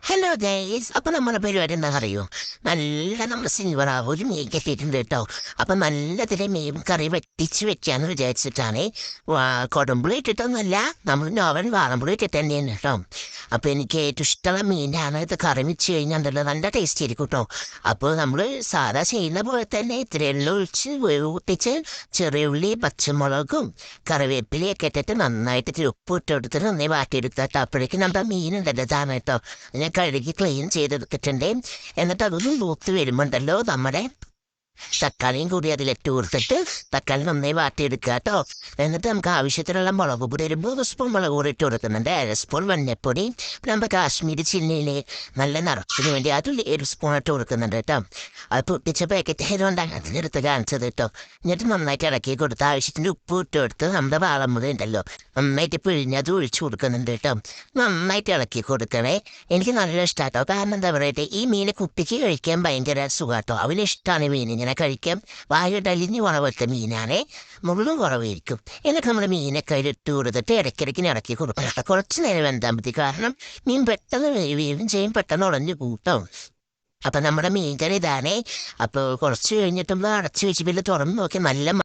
Hello guys, അപ്പൊ നമ്മുടെ പരിപാടി എന്താ അറിയോ? നമ്മൾ സിൽവർ ഒരു മീൻ കെട്ടിയിട്ടുണ്ട് കേട്ടോ. അപ്പൊ നല്ലതിലെ മീൻ കറി വെക്കാന്ന് വിചാരിച്ചിട്ടാണ്. കൊടമ്പുളി ഇട്ടിട്ടൊന്നുമല്ല, നമ്മൾ നോവൽ വാളമ്പുളി ഇട്ടിട്ട് തന്നെയാണ് കേട്ടോ. അപ്പൊ എനിക്ക് ഏറ്റവും ഇഷ്ടമുള്ള മീനാണ് ഇത്. കറി വെച്ച് കഴിഞ്ഞാൽ നല്ല ടേസ്റ്റ് ആയിരിക്കും കേട്ടോ. അപ്പോൾ നമ്മൾ സാധാ ചെയ്യുന്ന പോലെ തന്നെ ഇത്തിരി എല്ലാം ഒഴിച്ച് വേവിച്ച് ചെറിയ ഉള്ളി പച്ചമുളകും കറിവേപ്പിലയൊക്കെ ഇട്ടിട്ട് നന്നായിട്ട് ഇത്തിരി ഉപ്പ് ഇട്ടെടുത്തിട്ട് നന്നായി വാട്ടിയെടുത്തിട്ട് അപ്പോഴേക്കും നമ്മുടെ മീനുണ്ടല്ലോ ഇതാണ് കേട്ടോ. ഞാൻ കഴുകി ക്ലീൻ ചെയ്തെടുത്തിട്ടുണ്ട്. എന്നിട്ട് അതൊന്ന് മൂത്ത് വരുമ്പോണ്ടല്ലോ നമ്മുടെ തക്കാളിയും കൂടി അതിലിട്ട് കൊടുത്തിട്ട് തക്കാളി നന്നായി വാട്ടിയെടുക്കുക കേട്ടോ. എന്നിട്ട് നമുക്ക് ആവശ്യത്തിനുള്ള മുളക് പൊടി ഒരു 3 സ്പൂൺ മുളക് പൊടി ഇട്ട് കൊടുക്കുന്നുണ്ട്. 1 സ്പൂൺ മഞ്ഞൾപ്പൊടി, നമ്മുടെ കാശ്മീരി ചില്ലിയിലെ നല്ല നിറത്തിന് വേണ്ടി അതിൽ 1 സ്പൂൺ ഇട്ട് കൊടുക്കുന്നുണ്ട് കേട്ടോ. അത് പൊട്ടിച്ച പാക്കറ്റ് ആയതുകൊണ്ടാണ് അതിനെടുത്ത് കാണിച്ചത് കേട്ടോ. എന്നിട്ട് നന്നായിട്ട് ഇളക്കി കൊടുത്ത് ആവശ്യത്തിന് ഉപ്പ് ഇട്ട് കൊടുത്ത് നമ്മുടെ വാളമുളക് ഉണ്ടല്ലോ നന്നായിട്ട് പിഴിഞ്ഞത് ഒഴിച്ചു കൊടുക്കുന്നുണ്ട് കേട്ടോ. നന്നായിട്ട് ഇളക്കി കൊടുക്കണേ. എനിക്ക് നല്ല ഇഷ്ടമാട്ടോ. കാരണം എന്താ പറയട്ടെ, ഈ മീനെ കുപ്പിക്ക് കഴിക്കാൻ ഭയങ്കര സുഖാട്ടോ. അവനിഷ്ടമാണ് മീൻ ഇങ്ങനെ കഴിക്കാം. വായുടെ അലിഞ്ഞു പോണ പോലത്തെ മീനാണേ, മുള്ളും കുറവായിരിക്കും. എന്നിട്ട് നമ്മുടെ മീനൊക്കെ അതിലിട്ട് കൊടുത്തിട്ട് ഇടയ്ക്കിടയ്ക്ക് ഇറക്കി കൊടുക്കണം. കുറച്ച് നേരം വെന്താൽ മതി. കാരണം മീൻ പെട്ടെന്ന് വേവും ചെയ്യും, പെട്ടെന്ന് ഉടഞ്ഞു കൂട്ടും. അപ്പം നമ്മുടെ മീൻ കറി ഇതാണേ. അപ്പോൾ കുറച്ച് കഴിഞ്ഞിട്ട് അടച്ചു വെച്ച് പിന്നെ തുറന്ന് നോക്കി നല്ല